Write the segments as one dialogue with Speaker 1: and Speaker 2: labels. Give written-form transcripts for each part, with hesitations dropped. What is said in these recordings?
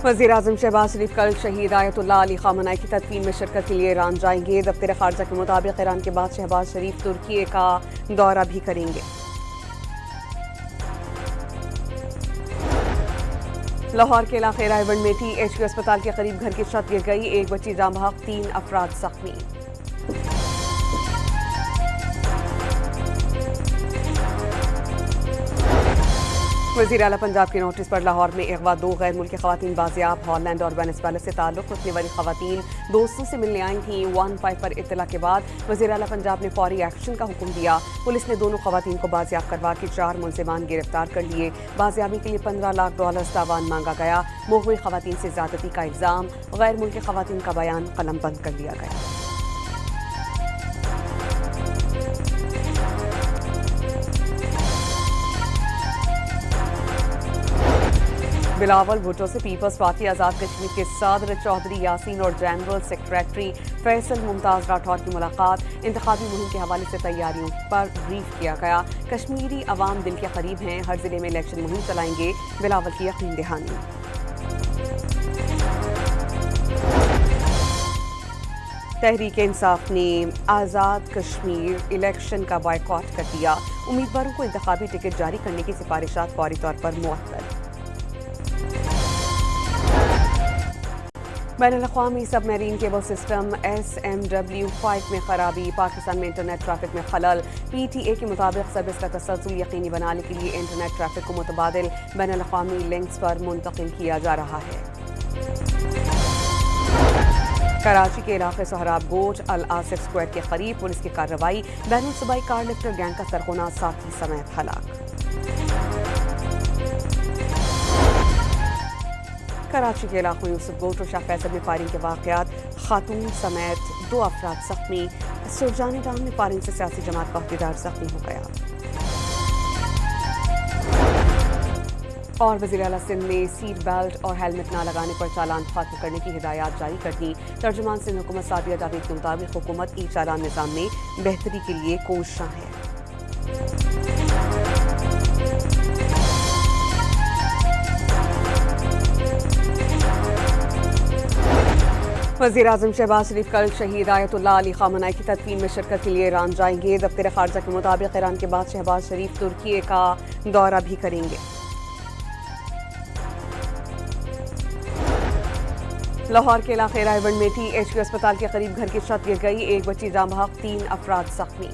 Speaker 1: वज़ीर-ए-आज़म शहबाज शरीफ कल शहीद आयतुल्लाह अली ख़ामनई की तदफीन में शिरकत के लिए ईरान जाएंगे। दफ्तर ख़ारजा के मुताबिक ईरान के बाद शहबाज शरीफ तुर्की का दौरा भी करेंगे। लाहौर के इलाके रायबंड में THQ अस्पताल के करीब घर की छत गिर गई, एक बच्ची जाँ बहक, 3 अफराद जख्मी। वज़ीर आला पंजाब के नोटिस पर लाहौर में अगवा 2 गैर मुल्की ख़वातीन बाजियाब। हॉलैंड और वेनेज़ुएला से ताल्लुक़ रखने वाली ख़वातीन दोस्तों से मिलने आई थीं। 1-5 पर इत्तला के बाद वज़ीर आला पंजाब ने फौरी एक्शन का हुक्म दिया। पुलिस ने दोनों ख़वातीन को बाजियाब करवा के 4 मुलज़िमान गिरफ्तार कर लिए। बाजियाबी के लिए $15 लाख तावान मांगा गया। मुग़वी ख़वातीन से ज़्यादती का इल्ज़ाम, गैर मुल्की ख़वातीन का बयान कलमबंद कर लिया गया। बिलावल भुट्टो से पीपल्स पार्टी आज़ाद कश्मीर के सदर चौधरी यासीन और जनरल सेक्रेटरी फैसल मुमताज़ राठौर की मुलाकात। इंतखाबी मुहिम के हवाले से तैयारियों पर ब्रीफ किया गया। कश्मीरी अवाम दिल के करीब हैं, हर जिले में इलेक्शन मुहिम चलाएंगे, बिलावल की यकीन दहानी। तहरीक इंसाफ ने आज़ाद कश्मीर इलेक्शन का बॉयकॉट कर दिया। उम्मीदवारों को इंतखाबी टिकट जारी करने की सिफारिशात फौरी तौर पर मुअत्तल। बैनुल-अक़वामी सबमरीन केबल सिस्टम SMW5 में खराबी, पाकिस्तान में इंटरनेट ट्रैफिक में खलल। PTA के मुताबिक सर्विस का तसलसल यकीनी बनाने के लिए इंटरनेट ट्रैफिक को मुतबादिल बैनुल-अक़वामी लिंक्स पर मुंतकिल किया जा रहा है। कराची के इलाके सोहराब गोट अल आसिफ स्क्वायर के करीब पुलिस की कार्रवाई। बैनुल सूबाई कार लिफ्टर गैंग का सरगना साथी समेत हलाक। कराची के इलाकों यूसुफ गोट और शाह फैसल में फायरिंग के वाक़यात, खातून समेत 2 अफराद जख्मी। सुरजानी टाउन में फायरिंग से सियासी जमात का अहदेदार जख्मी हो गया। और वज़ीर आला सिंध ने सीट बेल्ट और हेलमेट न लगाने पर चालान खत्म करने की हिदायत जारी कर दी। तर्जुमान सिंध हुकूमत सादिया जावेद के मुताबिक हुकूमत ई चालान निज़ाम में बेहतरी के लिए कोशिशां हैं। वज़ीर-ए-आज़म शहबाज शरीफ कल शहीद आयतुल्लाह अली ख़ामनई की तदफीन में शिरकत के लिए ईरान जाएंगे। दफ्तर ख़ारजा के मुताबिक ईरान के बाद शहबाज शरीफ तुर्की का दौरा भी करेंगे। लाहौर के इलाके रायबंड में THQ अस्पताल के करीब घर की छत गिर गई, एक बच्ची जाँ बहक, 3 अफराद जख्मी।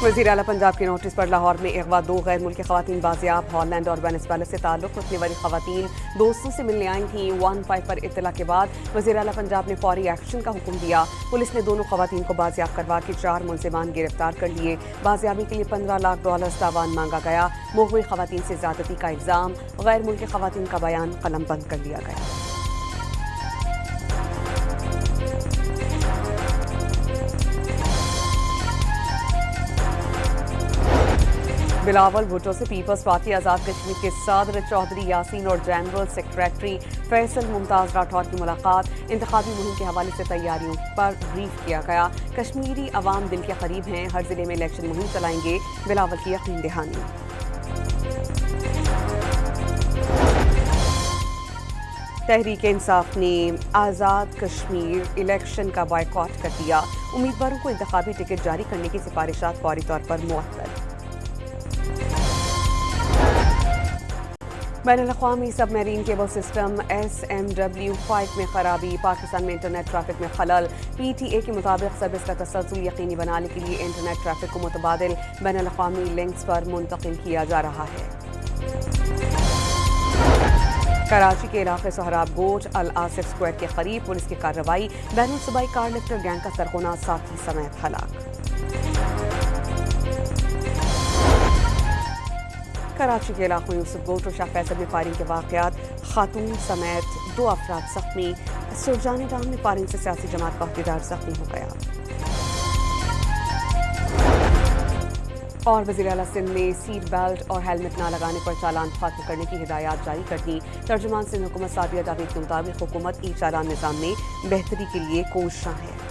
Speaker 1: वज़ीर आला पंजाब के नोटिस पर लाहौर में अगवा 2 गैर मुल्की ख़वातीन बाजियाब। हॉलैंड और वेनेज़ुएला से ताल्लुक़ रखने वाली ख़वातीन दोस्तों से मिलने आई थीं। 1-5 पर इत्तला के बाद वज़ीर आला पंजाब ने फौरी एक्शन का हुक्म दिया। पुलिस ने दोनों ख़वातीन को बाजियाब करवा के 4 मुलज़िमान गिरफ्तार कर लिए। बाजियाबी के लिए $15 लाख तावान मांगा गया। मुग़वी ख़वातीन से ज़्यादती का इल्ज़ाम, गैर मुल्की ख़वातीन का बयान कलमबंद कर लिया गया। बिलावल भुट्टो से पीपल्स पार्टी आज़ाद कश्मीर के सदर चौधरी यासीन और जनरल सेक्रेटरी फैसल मुमताज़ राठौर की मुलाकात। इंतखाबी मुहिम के हवाले से तैयारियों पर ब्रीफ किया गया। कश्मीरी अवाम दिल के करीब हैं, हर जिले में इलेक्शन मुहिम चलाएंगे, बिलावल की यकीन दहानी। तहरीक इंसाफ ने आज़ाद कश्मीर इलेक्शन का बॉयकॉट कर दिया। उम्मीदवारों को इंतखाबी टिकट जारी करने की सिफारिशात फौरी तौर पर मुअत्तल। बैनुल-अक़वामी सबमरीन केबल सिस्टम SMW5 में खराबी, पाकिस्तान में इंटरनेट ट्रैफिक में खलल। PTA के मुताबिक सर्विस का तसलसल यकीनी बनाने के लिए इंटरनेट ट्रैफिक को मुतबादिल बैनुल-अक़वामी लिंक्स पर मुंतकिल किया जा रहा है। कराची के इलाके सोहराब गोट अल आसिफ स्क्वायर के करीब पुलिस की कार्रवाई। बैनुल सूबाई कार लिफ्टर गैंग का सरगना साथी समेत हलाक। कराची के इलाकों यूसुफ गोट और शाह फैसल में फायरिंग के वाक़यात, खातून समेत 2 अफराद जख्मी। सुरजानी टाउन में फायरिंग से सियासी जमात का अहदेदार जख्मी हो गया। और वज़ीर आला सिंध ने सीट बेल्ट और हेलमेट न लगाने पर चालान खत्म करने की हिदायत जारी कर दी। तर्जुमान सिंध हुकूमत सादिया जावेद के मुताबिक हुकूमत ई चालान निज़ाम में बेहतरी के लिए कोशिशां हैं।